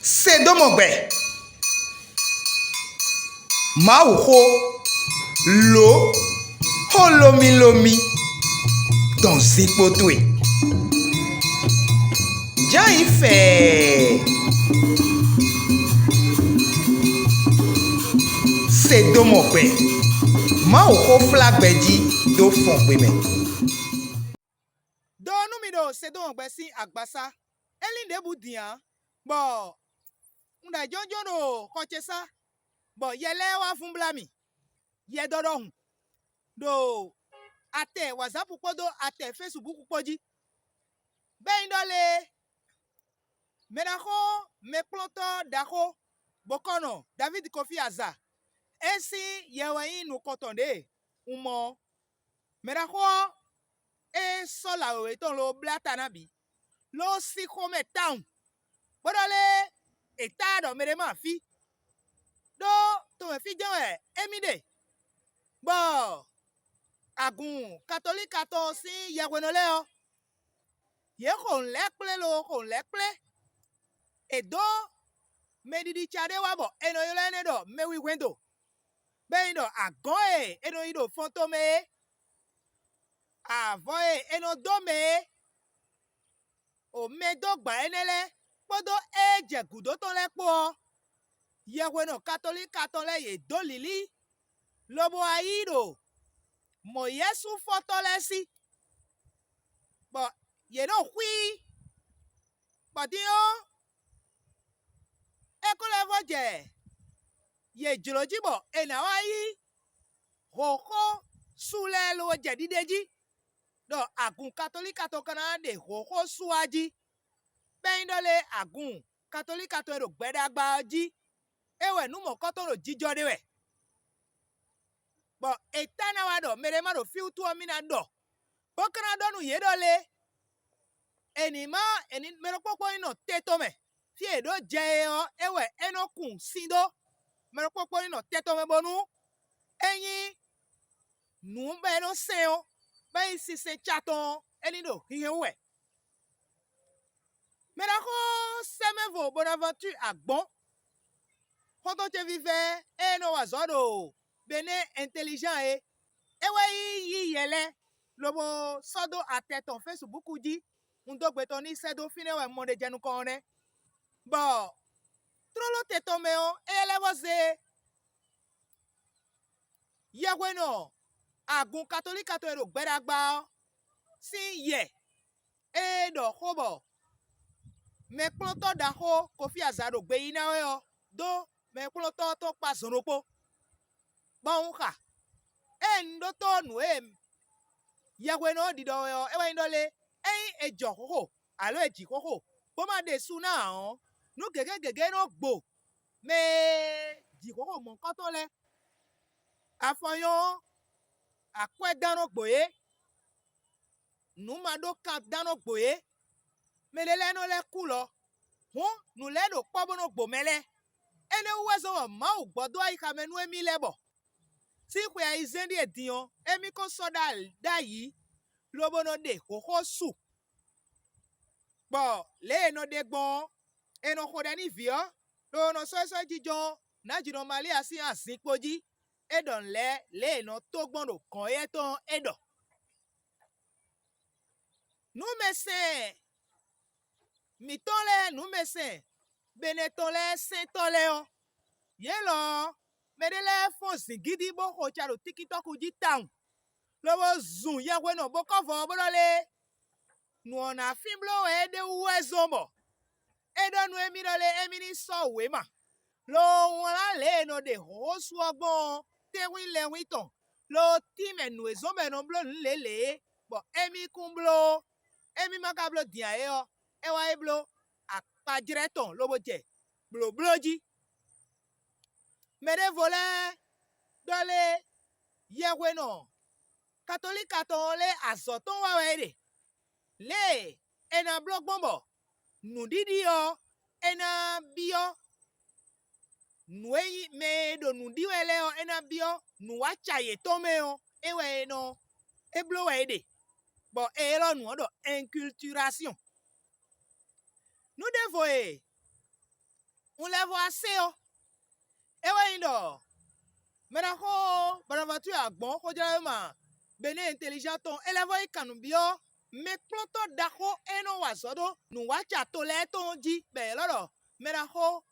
Sedomogbe. Mauho. Lo. Holomi lomi. Dans zipotwe. Jaife. Sedomogbe. Mauho flagbeji do fongbeme. Donu mi do Sedomogbe si agbasa. Elinde budian. Bo. Unda jonjo no kochesa. Bo yele wa fun blami. Ye dodo hun. Do ate WhatsApp podo ate Facebook poji. Beindole. Menako me ploto dako. Bokono David Kofi Aza. Esi yewain no kotonde. Umo. Menako e sola we ton lo blatanabi. Lo si kome town. Bodole etado merema fi. Do to me fi jan emide. Bo agun catholique ato si yawenole o. Ye kon lekple lo kon lekple. E do me didi chade wa bo eno yo lene do me wi wendo. Be ndo agon eno ido fonto me. Avoe eno do me. O me dogba enele. Podo eje gudo ton lekpo. Yeweno catholique aton le ye do lili. Lobo aido. Mo yesu foto lesi. Bo ye no hui. Badio. Ekole voje. Ye jolojibo enawai. Hoko sule lo jedideji. Do agun catholique aton kana de hoko suaji. Beindole agun catholique aton ero gbedagba ji. Ewe numo koton lo jijo dewe. Bo etana wado merema do fiutu omina do. Bokana donu yedole. Enima eni meropopo ino tetome. Fie do jeo ewe enokun sindo. Meropopo ino tetome bonu. Enyi numbe no seo. Ba isi se chaton eni do hiyewe. Merako semevo Bonaventure agbon. Koto te vive eno wazodo. Bene intelligent e. Ewe yi yele. Lobo sodo ateton Facebook di. Undo betoni sedo finewe monde jenu kone. Bo. Trolo tetomeo. Ele wose. Yeweno. Agun catholique ato ero gbedagba. Si ye. E do hobo. Me ploto da ho. Kofi Azado gbe inawe o. Do. Me ploto to pa zonopo. Bon ka. Endo to nu Yeweno dido yo. Ewe indole. Ejo ho. Alo eji ho. Boma de suna on. Nu gege no gbo. Me ji ho mon koton le. Afoyon. Akwe dano gboye. Nu mado ka dano gboye. Melele no le kulo. Nu le do pobo no gbo mele. Ene uwezo wa ma ugbodo aika menu emi lebo. Si kwe ya izendi ediyon. Emi ko soda da yi. Lobo no de ho su. Bo le no de gbon. Eno kode ni vio. Lo no so jijon. Na jino mali asi asin poji. Edon le no togbon do konye ton edo. Nou mesen. Mi tonle nou mesen. Bene tonle sen tonle yo. Ye lo. Medele fon zingidi bo ho charo TikTok uji town. Lobo zoom ya weno boko vo bodole. Nu ona fimblo ede uwe zombo. Edo nu emini so wema. Lo wala le no de ho su ogbon. Te win le win ton. Lo time nu ezombe no blo nlele. Bo emi kumblo. Emi makablo dia yo. Ewa eblo. Akpa direton lobo je. Blo bloji. Mere vole. Dole. Yeweno. Catholique aton le azoton wawede. Le. Ena blog bombo. Nu didi yo. Ena bio. Nwe me do nu diwele yo. Ena bio. Nu wachaye tome yo. Ewe no. Eblo wede. Bon, et là, nous avons inculturation. Nous devons un levo aseo ewe indo mera ko Bonaventure agbon ko jara ma bene intelligent ton elevo ikanubio me ploto dako eno wazodo nu wacha to le ton ji be loro mera ko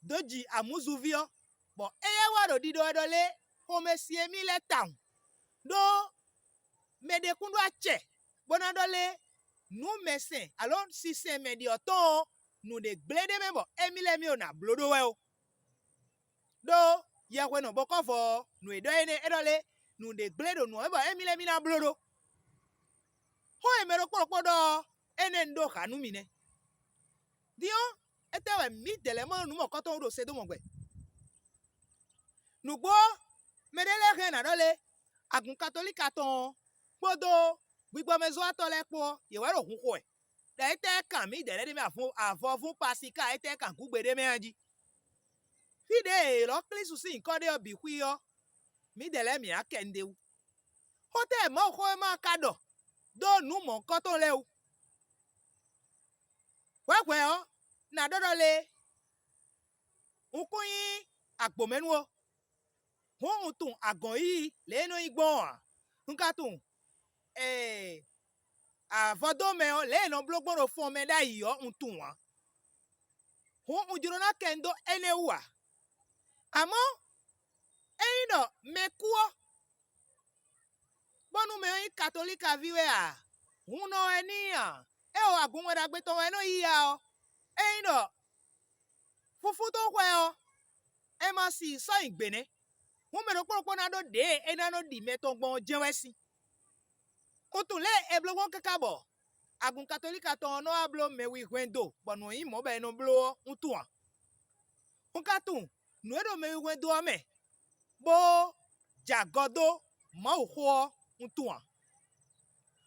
doji amuzuvio bo eye waro dido edole ho mesie mi le town do mede kundu ache bona dole nu mesen alors si c'est medio ton nu de glede membo emile mi ona blodo we o do ya kweno boko fo nu edo ene edole nu de gledo nu ebo emile mi na blodo ho emero kpokpodo ene ndo kanu mine dio etewe mi dele mo nu mo koton do sedo mo gbe nu gbo medele re na dole agun catholique aton podo gbigbo mezo atole po ye wero hun ko e da ite kan mi dele de mi afo fun pasika ite kan ku gbede me anji fide lo klisu si nkan de obi hui yo mi dele mi akende u hotel mo ko ma kado do nu mo nkan ton le u wewe o na dodole unkuyin agbomenu o hun tun agon yi le no igbon nka tun avodome o le no blogboro fun me da yi o ntun wa hun ujuro na kendo ene wa amo eyin do mekuo bonu me yin catholique viwe a hun no eni a e o agun wera gbe ton eno yi a o eyin do fufu to hwe o e ma si so igbene hun me ro poropo na do de ena no di meton gbon jewesi kutun le eblogon kakabo agun catholique ton no ablo mewi hwendo bonu yin mo be no blo ntun unkatun nu edo mewi hwendo ame bo jagodo mo ho ntun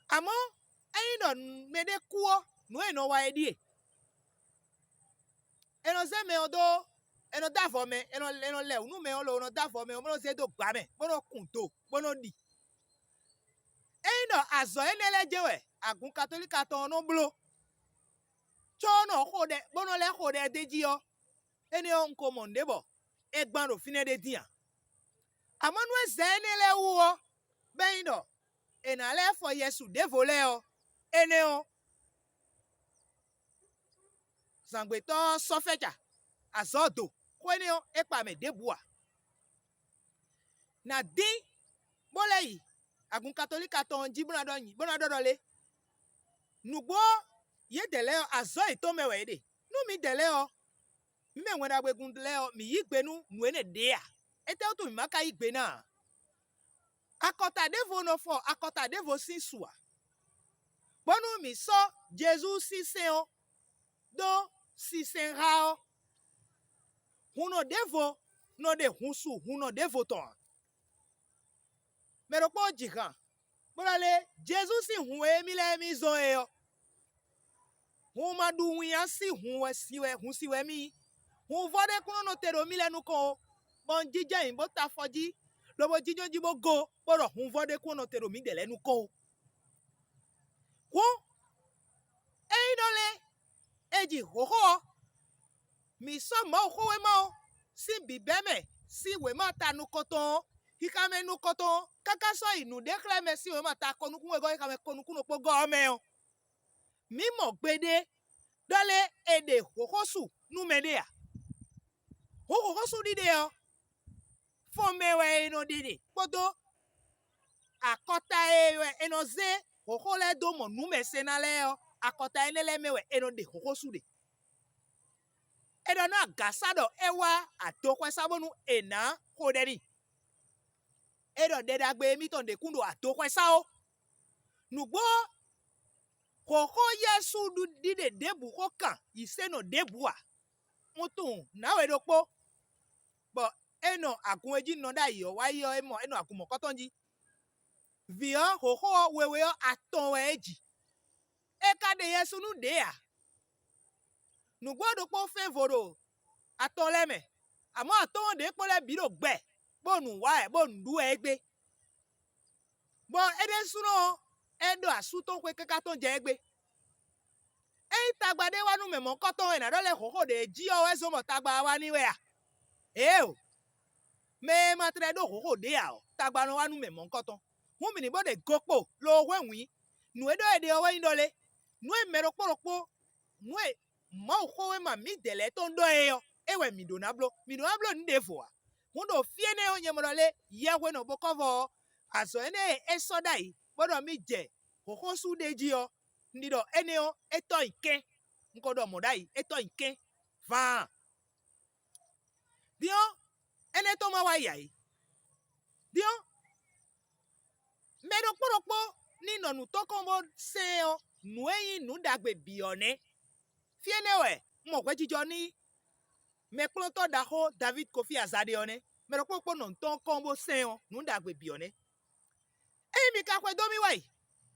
amo eyin do mede kuo nu eno wa edie eno se me odo eno dafo me eno le nu me olo no dafo me o mo se do gba me bono kunto bono di eyin do azo enele jewe agun catholique ton no blo cho no hode bono le hode deji o eni on ko mondebo egban ro fine de dia amo nu eze enele wo beyin do ena le fo yesu devole o ene o zangbeto sofeja azodo kwene o epa me debua na din bole yi agun catholique ton jibuna do yin bona do le nugbo ye dele o azo ito mewe de nu mi dele o mi me wena gbegun dele o mi yigbenu nu ene de a ete o to mi maka yigbe na akota devo no fo akota devo sinsua bonu mi so jesus sisen o do sisen ha o huno devo no de hunsu huno devo ton mero po jikan bonale jesus si hun emi le mi zo e o hun ma du wi an si hun siwe mi hun vode kuno no tero mi lenu ko bon jije yin bo ta foji lobo jijo jibo go boro hun vode kuno tero mi de lenu ko hun eyin dole eji hoho mi so mo ho we mo si bibeme si we ma ta nu koton hikame nu koton kaka so inu de kleme si we ma ta konukun we go hikame konukun no po go me o mi mo gbede dole ede hohosu nu medea hohosu dide o fo mewe eno dide podo akota ewe eno ze hohole do mo nu mesena le o akota enele mewe eno de hohosu de edo na gasado ewa atokwe sabonu ena hoderi edo dedagbe mi ton de kundo atokwe sao nugbo hoho yesu du dide debu hokan iseno debu a mutun nawe dokpo bo eno akunweji no da yo wa yo emo eno akunmo kotonji vio hoho wewe o aton eji eka de yesu nu de a nugbo dokpo favoro aton leme amo aton de pole biro gbe bonu wa e bonu du egbe bo ede suno edo asuton kwe kaka ton je egbe ei tagba de wa nu me mo koton e na do le koko de ji o we so mo tagba wa ni we a o me ma tre do koko de a o tagba no wa nu me mo koton hu mi ni bo de gopo lo we wi nu e do e de o we indole nu e mero kporoppo nu e ma o ko we ma mi dele to ndo e yo e we mi do na blo nde fo a hu do fie ne o nyemorole ye we no bo cover aso ene e so dai bodo mi je koko su de ji o ndido ene o eto ike nkodo modai eto ike va dio ene to ma wa yai dio mero kporoppo ni no nu to kombo se o nu eyin nu dagbe bi one fie ne we mo kwe jijo ni me plonto da ho David Kofi Azade one mero kporoppo no to kombo se o nu dagbe bi one e mi ka kwe do mi wai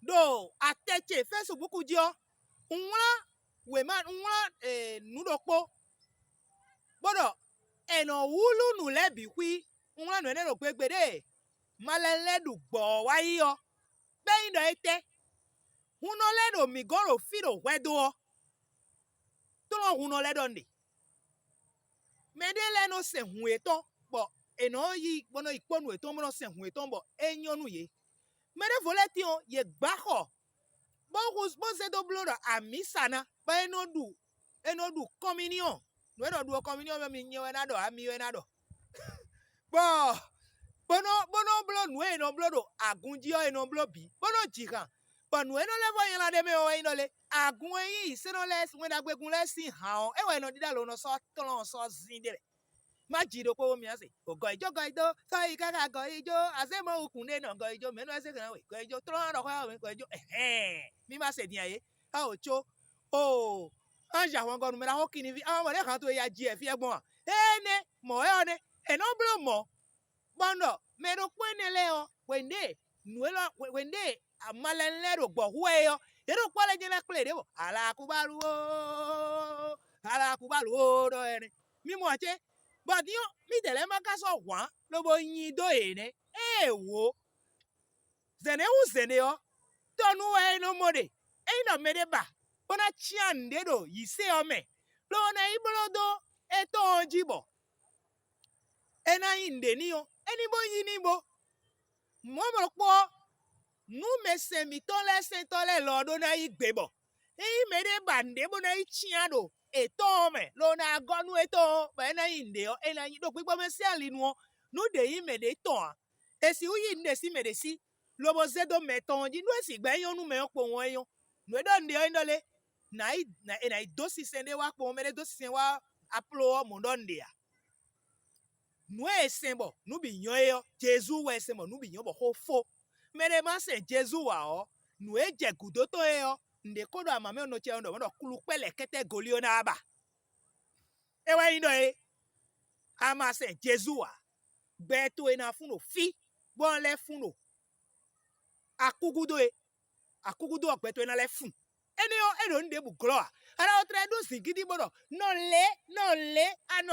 do ateche Facebook jo unwa we man unwa nudokpo bodo eno wulu nu lebi kwi unwa no ene ro pegbede malele du gbo wa yo be ndo ete huno ledo mi goro fido wedo to lo huno ledo ndi medele no se hu eto bo eno yi bono iponu eto mo se hu eto bo enyonu ye mere voleti o ye gbaho bo se do blodo amisana ba eno du communion no eno du communion mi nyewe na do ami we na do bo bono blo nu eno blodo agunji o eno blo bi bono jikan bo nu eno le bo yen la de me o eno le agun yi se no le when agbegun le sin han o e we eno dida lo no so tolon so zin de ma jiro ko mi ase go ijo so ikaka go ijo ase mo ukun de no go ijo me no ase kan we go ijo tron ro kwa we go ijo mi ma se din aye a o cho o anja won go nu me ra ho kini vi awon mo le kan to ya ji e fi egbon ene mo e one eno blo mo bono me ro pe ne le o wende nu elo wende amalen ro gbo hu e yo ero po le jena ple de bo ala kubaru o do ene mi mo che but yo mi dele maka so wa lo bo yin do ene e wo zene u zene yo tonu e no mode e no mede ba bona chiande do yise o me lo na ibrodo e to jibo e na inde ni yo eni bo yin ni bo mo mo po nu me se mi to le lo do na igbebo e mede ba nde bo na chiado eto me lo na gonu eto ba na inde o e na yin do pipo me si ali nu nu de yin me de to esi u yin de si me de si lo bo ze do me to ji nu esi gbe yon nu me opo won yon nu do nde o ndole na dosi sende wa po me de dosi sen wa aplo mo do nde a nu esembo nu bi yon yo Jesu we esembo nu bi yon bo ho fo me de ma se Jesu wa o nu eje gudo to e o nde kodo amame ono che ndo mo kulu pele kete golio na aba e wa ndo e ama se Jesu wa gbe to e na fun o fi bon le fun o akugudo ogbe to e na le fun eni o ero nde bu gloa ara o tre do sigidi bodo no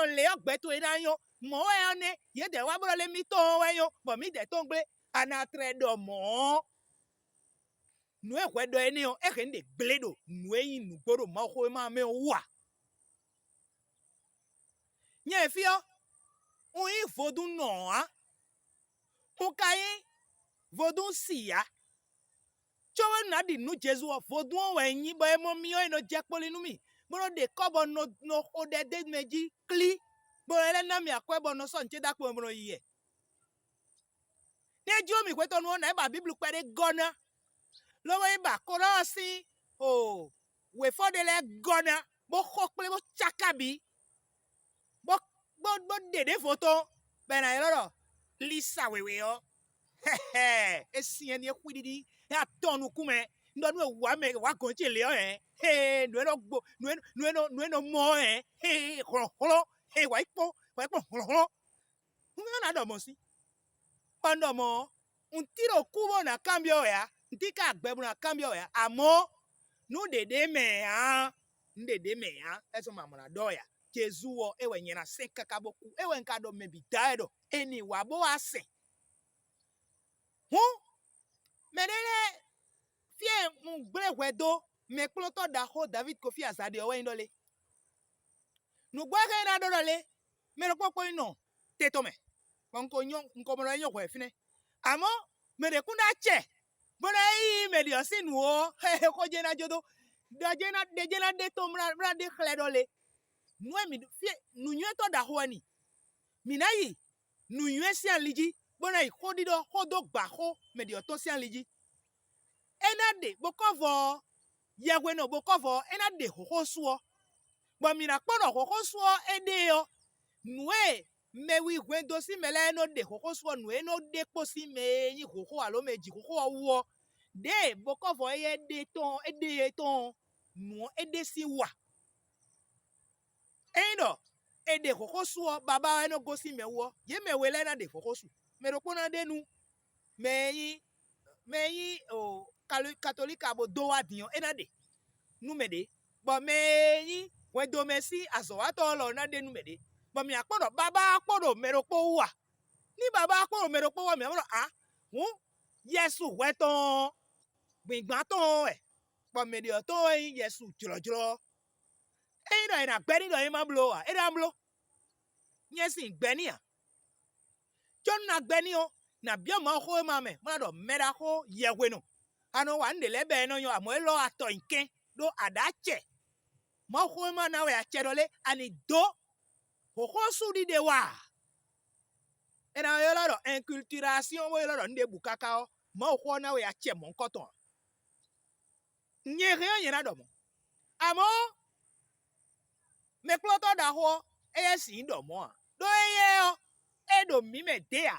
le ogbe to e na yo mo e one ye de wa bro le mi to we yo bo mi de to ngbe ana tre do mo nu e kwedo eni o e ke nde gbledo nu e yin nu gboro ma ko ma me wa nye fi o un vodun no a un kai vodun sia chowe na di nu Jesu o vodun we yin bo e mo mi o no je poli nu mi boro de kobo no o de meji kli boro ele na mi akwebo no so nche dapo boro yiye ne ji o mi kweto nu na e ba Bible pere gona lowo e ba korosi o we for de le gona bo kokple bo chakabi bo dede photo be na iroro lisa wewe o esi eni ekwididi ya tonu kume ndo nu wa me wa gonche le o nu eno gbo nu eno mo kro wa ipo kro na do mo si pando mo un tiro kubo na cambio ya ntika agbebu na cambio ya amo nu dede me ya ndede me ya eso mamona do ya Jesu o ewe nyena senka kaboku ewe nkado mebi daido eni wabo ase hu menele fie mgbre wedo me kploto daho David Kofi Azade owe indole nugwa ke na dole me ro popo ino tetome nko mo nyo ko efine amo me de kunda che bona yi me di osinu o ko je na jodo de jena de to mra de khle dole nwe mi fie nu nwe to daho ni minayi nu nwe si aliji bona yi khodido khodo gba ho me di oto si aliji enade bokovo yagwe no bokovo enade ho suo bo mina kpono ho suo ede yo nwe mewi gwendo si mele no de ho suo nwe no de posi me yi ho alo meji ho wo de bokovo ye de ton no ede si wa eno ede ho suo baba no gosi mewo ye mewele na de ho su me ro pona de nu meyi o katolika bo do wa dion enade numede bo meyi wendo mesi azowato lo na de numede bo mi akporo baba akporo meropo wa ni baba akporo meropo wa mi amoro Yesu weton gbingban ton bo me de to Yesu jrojro ino ina gbeni do e ma blo wa e da blo Yesu gbeni a John na gbeni o na bia ma ho ma me ma do mera ho yewe no ano wa ndele be no yo amo lo ato nken do adache ma ho ma na we acherole ani do ho su di de wa era yo lo inculturation wo lo nde bukaka o ma ho na we ache mon koton nye rien yena do mo amo me ploto da ho e si ndo mo a do ye o e do mi me de a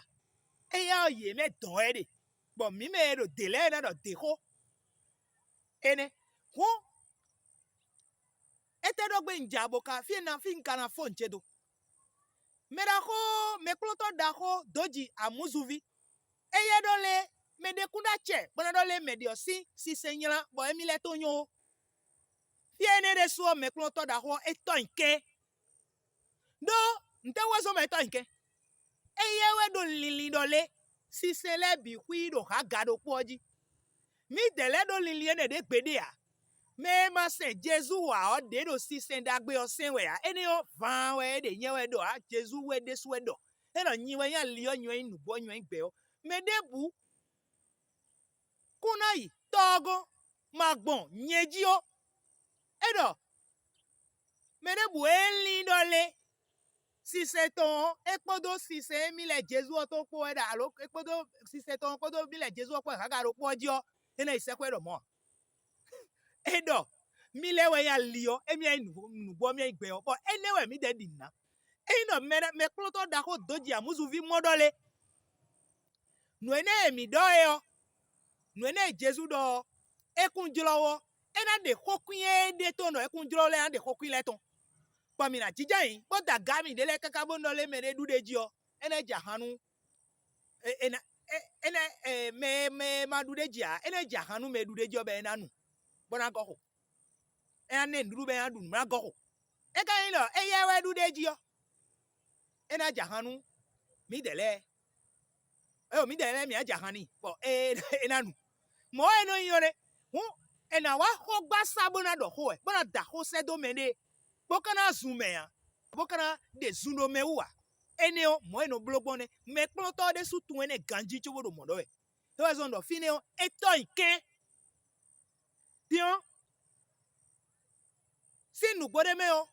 e ya ye me don e de bo mi me do dele na do de ho ene ho ete do gbe njabo ka fi na fi nka na fo nchedo mera ho me ploto da ho doji amuzuvi eye dole me de kunda che bona dole me de osi si senyala bo emile to nyo fi ene de so me ploto da ho eto nke do nte wezo me eto nke eye we do lili dole si sele bi hui do ha gado poji mi dele do lili ene de gbede a me ma se Jesu wa o de do si sendagbe o senwe a ene o van we de yen we do a Jesu we de so do e no yin we yan li o yin inu bo yin gbe o me de bu kuna yi togo magbon yeji o e do me de bu eli dole si se ton ekpodo si se mi le Jesu o to po e da lo ekpodo si se ton ekpodo mi le Jesu o po ka ga ro po ji o ene isekwe do mo edo mi lewe ya lio emi inu bo mi igbe o but enewe mi de dinna eno me ploto da ko doji amuzuvi modole nu ene mi do e o nu ene Jesu do ekunjilowo ena de kokunye de to no ekunjilole ena de kokunle ton pa mi na jijayin bo da gami de le kaka bo no le mere du de ji o ene jahanu me ma du de ji a ene jahanu me du de ji o be na nu bona go ene nduru be adu mra go e ka yin lo eye we du de ji o ena jahanu mi dele mi dele mi jahani bo ena nu mo eno yore ena wa ho gba sabona do ho bona da ho se do mene bokana zume ya bokana de zuno me wa ene o mo eno blogbone me ploto de su tu ene ganji chobo do modo e to we zondo fine o eto ike dion sinu gbode me o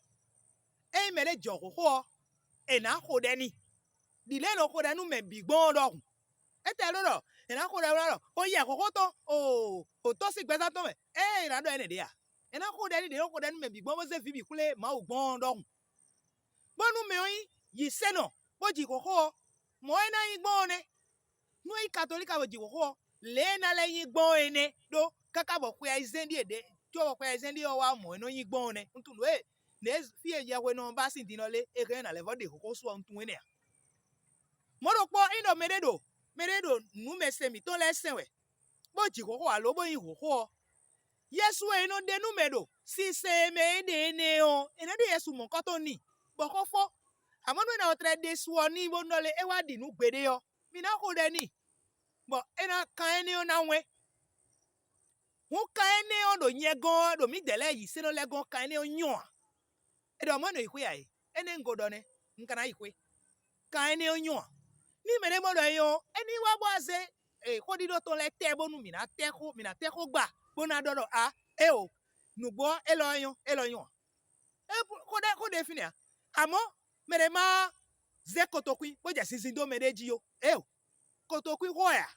e mere jogo ho ena ho de ni dile no ho de nu me bigbon do ete lo do ena ho de lo o ye ho to o to si gbesa to me ina do ene de ya ena ho de ni de ho de nu me bigbon mo se fi bi kule ma o gbon do bonu me oyin yi se no bo ji ho mo ena yin gbon ne nu yi katolika bo ji ho le na le yin gbon ene do kaka bo ku ya izendi ede tí o pe ezendi o wa mo eno yin gbon ne ntunu ne fi eje we no ba sin dinole e ke na le vode ko so ntun ne mo ro po ino meredo nu me se mi to le senwe bo ji ko wa lo bo yin ho Yesu eno de nu medo si se me de ne o ene de Yesu mo ko to ni bo ko fo amo no na o tre de so ni bo no le e wa di nu gbede yo mi na ko de ni bo ena kan eni o na we Hu kaene o do nyego do mi dele yi se no lego kaene o nyo. E do mo no ikwe ai. Ene ngodo ne nkana ikwe. Kaene o nyo. Ni mere mo do yo eni wa bo ase e ko di do to le te bonu mi na te ko gba bona do a e o nugbo e lo yo e ko de finia amo mere ma ze kotokwi bo je sinsin do mere ji yo e o kotokwi ho ya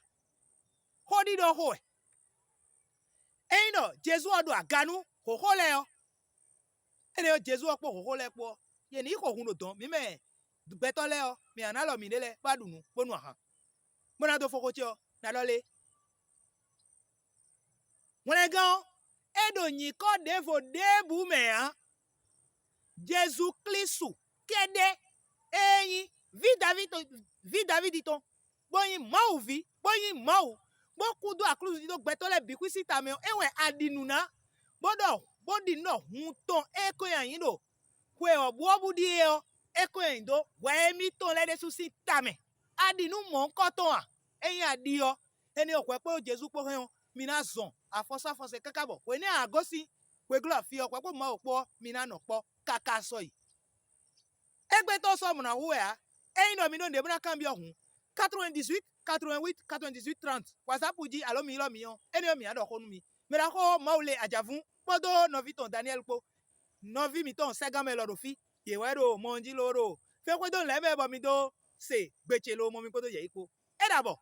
ho di do ho e no Jesu odo aganu ho le yo ene o Jesu opo ho le po ye ni ko hun do don mi me beto le o mi analo mi le badunu bonu aha bona do foko ti o na lo le wọ́n gan edo yin ko devo debu me ha Jésus Kristu kede eyin vi David ton boyin mau vi boyin mau bo kudo akluzu do gbetole bikwisi ta me enwe adinuna bodi no hun ton eko yan do kwe obu obu di e o eko yan do we mi ton le de susi ta me adinu mo nko ton a eyin adi o eni okwe pe Jésus po hen mina zon afosa fose kakabo we ni agosi we glo fi okwe po mo opo mina no po kaka so yi egbe to so mo na wo ya eyin no mi no de bra kan bi ohun 98 88 98 30 WhatsApp ji alo mi lo mi yon eni o mi ado ko nu mi mera ko maule ajavun podo novi ton Daniel po novi mi ton segame lo do fi ye we do monji lo ro fe ko do le be bo mi do se gbeche lo mo mi podo ye ipo e dabo